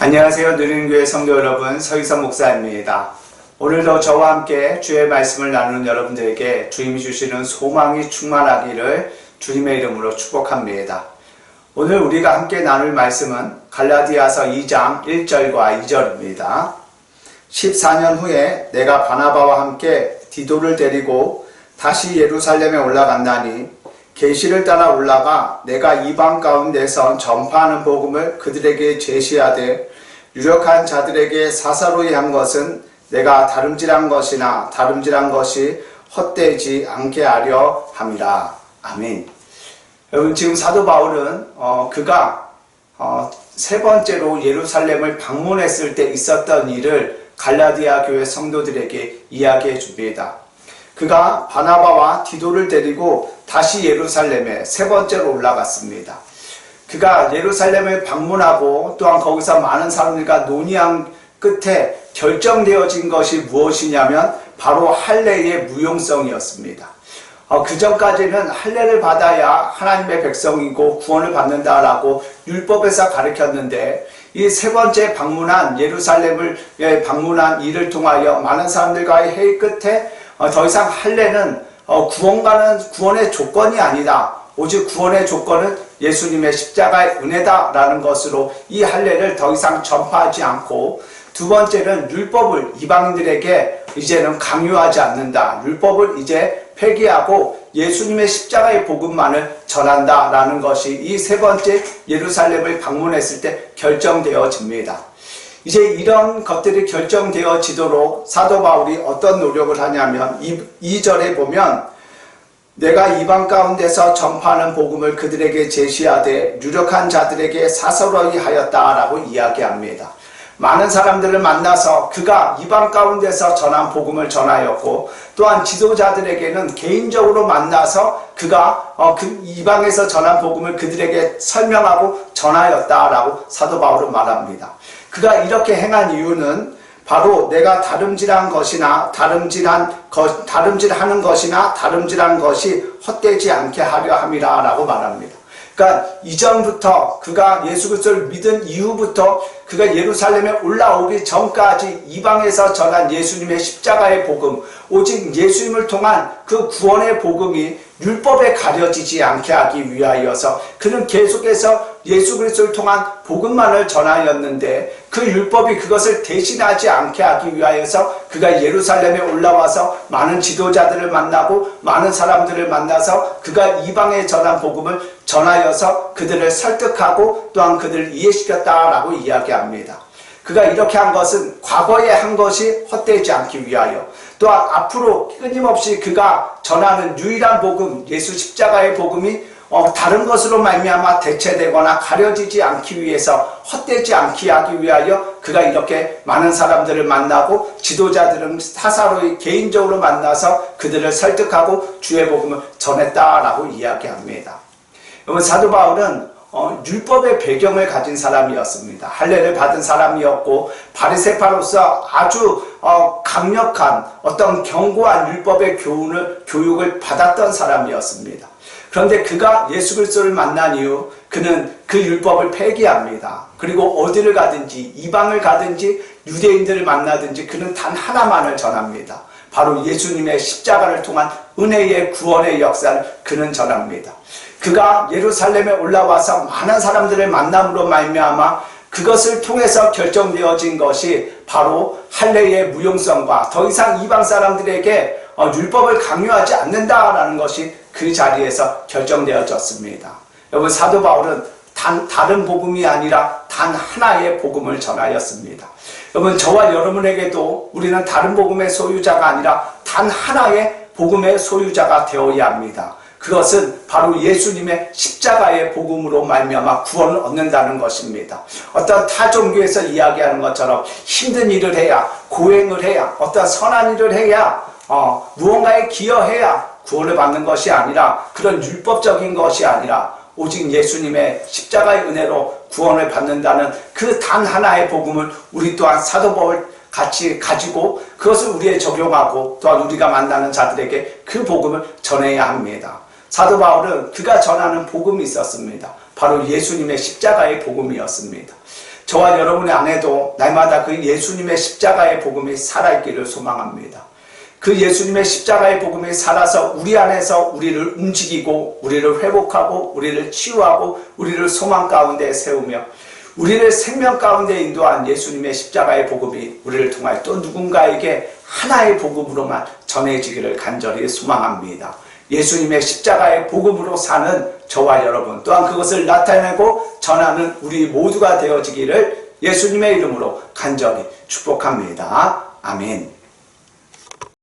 안녕하세요. 누리는교회 성도 여러분, 서희선 목사입니다. 오늘도 저와 함께 주의 말씀을 나누는 여러분들에게 주님이 주시는 소망이 충만하기를 주님의 이름으로 축복합니다. 오늘 우리가 함께 나눌 말씀은 갈라디아서 2장 1절과 2절입니다. 14년 후에 내가 바나바와 함께 디도를 데리고 다시 예루살렘에 올라간다니 계시를 따라 올라가 내가 이방 가운데서 전파하는 복음을 그들에게 제시하되 유력한 자들에게 사사로이 한 것은 내가 다름질한 것이 헛되지 않게 하려 함이라. 아멘. 여러분, 지금 사도 바울은 그가 세 번째로 예루살렘을 방문했을 때 있었던 일을 갈라디아 교회 성도들에게 이야기해 줍니다. 그가 바나바와 디도를 데리고 다시 예루살렘에 세 번째로 올라갔습니다. 그가 예루살렘을 방문하고 또한 거기서 많은 사람들과 논의한 끝에 결정되어진 것이 무엇이냐면 바로 할례의 무용성이었습니다. 그 전까지는 할례를 받아야 하나님의 백성이고 구원을 받는다라고 율법에서 가르쳤는데 이 세 번째 방문한 예루살렘을 방문한 일을 통하여 많은 사람들과의 회의 끝에 더 이상 할례는 구원의 조건이 아니다. 오직 구원의 조건은 예수님의 십자가의 은혜다라는 것으로 이 할례를 더 이상 전파하지 않고, 두 번째는 율법을 이방인들에게 이제는 강요하지 않는다. 율법을 이제 폐기하고 예수님의 십자가의 복음만을 전한다라는 것이 이 세 번째 예루살렘을 방문했을 때 결정되어집니다. 이제 이런 것들이 결정되어지도록 사도 바울이 어떤 노력을 하냐면 2절에 보면 내가 이방 가운데서 전파하는 복음을 그들에게 제시하되 유력한 자들에게 사사로이 하였다라고 이야기합니다. 많은 사람들을 만나서 그가 이방 가운데서 전한 복음을 전하였고, 또한 지도자들에게는 개인적으로 만나서 그가 그 이방에서 전한 복음을 그들에게 설명하고 전하였다라고 사도 바울은 말합니다. 그가 이렇게 행한 이유는 바로 내가 다름질한 것이나 다름질한 것이 헛되지 않게 하려 함이라 라고 말합니다. 그러니까 이전부터 그가 예수 그리스도를 믿은 이후부터 그가 예루살렘에 올라오기 전까지 이방에서 전한 예수님의 십자가의 복음, 오직 예수님을 통한 그 구원의 복음이 율법에 가려지지 않게 하기 위하여서 그는 계속해서 예수 그리스도를 통한 복음만을 전하였는데, 그 율법이 그것을 대신하지 않게 하기 위하여서 그가 예루살렘에 올라와서 많은 지도자들을 만나고 많은 사람들을 만나서 그가 이방에 전한 복음을 전하여서 그들을 설득하고 또한 그들을 이해시켰다라고 이야기합니다. 그가 이렇게 한 것은 과거에 한 것이 헛되지 않기 위하여, 또한 앞으로 끊임없이 그가 전하는 유일한 복음, 예수 십자가의 복음이 다른 것으로 말미암아 대체되거나 가려지지 않기 위해서, 헛되지 않게 하기 위하여 그가 이렇게 많은 사람들을 만나고 지도자들은 사사로이 개인적으로 만나서 그들을 설득하고 주의 복음을 전했다라고 이야기합니다. 여러분, 사도 바울은 율법의 배경을 가진 사람이었습니다. 할례를 받은 사람이었고 바리새파로서 아주 강력한 어떤 견고한 율법의 교육을 받았던 사람이었습니다. 그런데 그가 예수 그리스도를 만난 이후 그는 그 율법을 폐기합니다. 그리고 어디를 가든지 이방을 가든지 유대인들을 만나든지 그는 단 하나만을 전합니다. 바로 예수님의 십자가를 통한 은혜의 구원의 역사를 그는 전합니다. 그가 예루살렘에 올라와서 많은 사람들을 만남으로 말미암아 그것을 통해서 결정되어진 것이 바로 할례의 무용성과 더 이상 이방 사람들에게 율법을 강요하지 않는다라는 것이 그 자리에서 결정되어졌습니다. 여러분, 사도 바울은 다른 복음이 아니라 단 하나의 복음을 전하였습니다. 여러분, 저와 여러분에게도 우리는 다른 복음의 소유자가 아니라 단 하나의 복음의 소유자가 되어야 합니다. 그것은 바로 예수님의 십자가의 복음으로 말미암아 구원을 얻는다는 것입니다. 어떤 타 종교에서 이야기하는 것처럼 힘든 일을 해야, 고행을 해야, 어떤 선한 일을 해야, 무언가에 기여해야 구원을 받는 것이 아니라, 그런 율법적인 것이 아니라 오직 예수님의 십자가의 은혜로 구원을 받는다는 그 단 하나의 복음을 우리 또한 사도 바울 같이 가지고 그것을 우리에 적용하고 또한 우리가 만나는 자들에게 그 복음을 전해야 합니다. 사도 바울은 그가 전하는 복음이 있었습니다. 바로 예수님의 십자가의 복음이었습니다. 저와 여러분의 안에도 날마다 그 예수님의 십자가의 복음이 살아있기를 소망합니다. 그 예수님의 십자가의 복음이 살아서 우리 안에서 우리를 움직이고 우리를 회복하고 우리를 치유하고 우리를 소망 가운데 세우며 우리를 생명 가운데 인도한 예수님의 십자가의 복음이 우리를 통해 또 누군가에게 하나의 복음으로만 전해지기를 간절히 소망합니다. 예수님의 십자가의 복음으로 사는 저와 여러분 또한 그것을 나타내고 전하는 우리 모두가 되어지기를 예수님의 이름으로 간절히 축복합니다. 아멘.